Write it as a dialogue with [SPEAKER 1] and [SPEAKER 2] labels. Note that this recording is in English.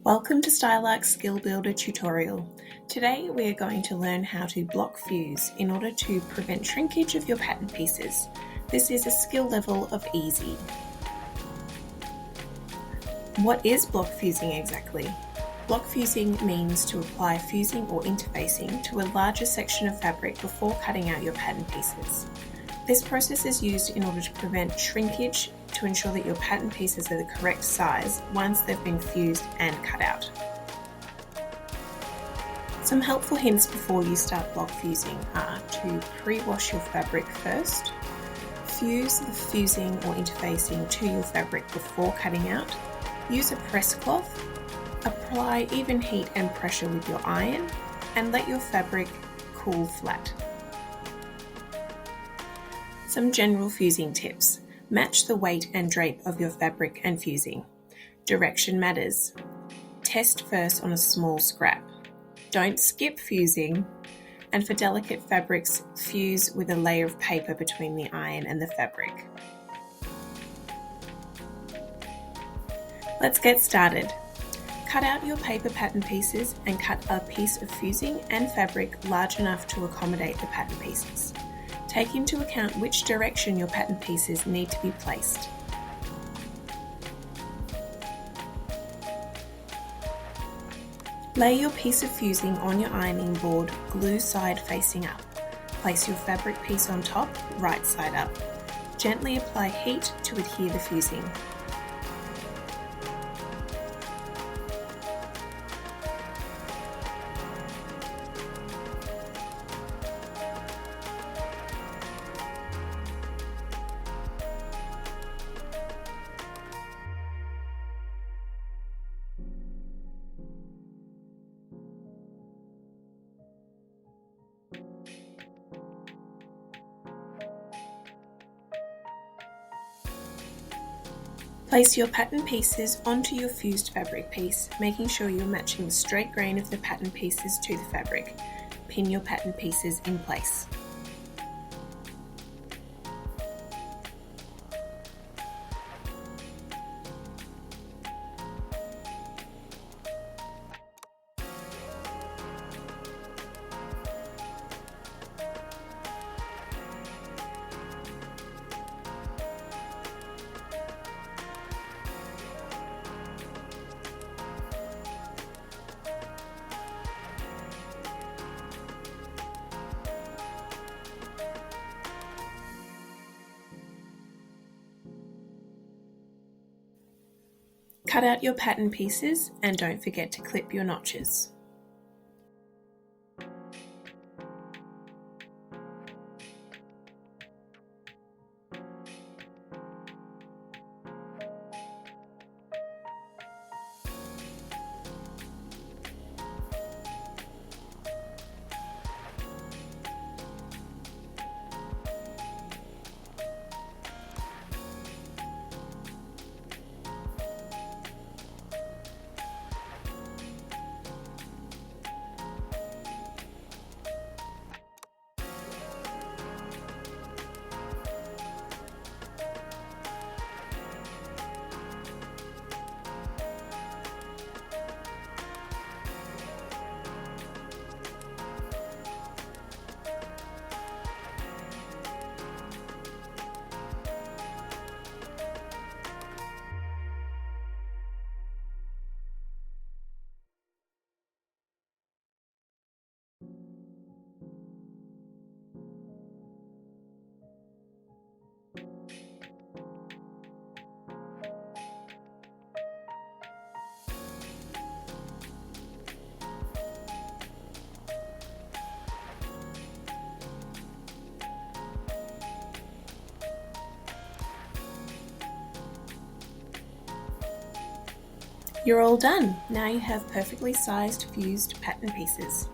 [SPEAKER 1] Welcome to Stylarc's Skill Builder tutorial. Today we are going to learn how to block fuse in order to prevent shrinkage of your pattern pieces. This is a skill level of easy. What is block fusing exactly? Block fusing means to apply fusing or interfacing to a larger section of fabric before cutting out your pattern pieces. This process is used in order to prevent shrinkage to ensure that your pattern pieces are the correct size once they've been fused and cut out. Some helpful hints before you start block fusing are to pre-wash your fabric first, fuse the fusing or interfacing to your fabric before cutting out, use a press cloth, apply even heat and pressure with your iron, and let your fabric cool flat. Some general fusing tips. Match the weight and drape of your fabric and fusing. Direction matters. Test first on a small scrap. Don't skip fusing. And for delicate fabrics, fuse with a layer of paper between the iron and the fabric. Let's get started. Cut out your paper pattern pieces and cut a piece of fusing and fabric large enough to accommodate the pattern pieces. Take into account which direction your pattern pieces need to be placed. Lay your piece of fusing on your ironing board, glue side facing up. Place your fabric piece on top, right side up. Gently apply heat to adhere the fusing. Place your pattern pieces onto your fused fabric piece, making sure you're matching the straight grain of the pattern pieces to the fabric. Pin your pattern pieces in place. Cut out your pattern pieces and don't forget to clip your notches. You're all done. Now you have perfectly sized fused pattern pieces.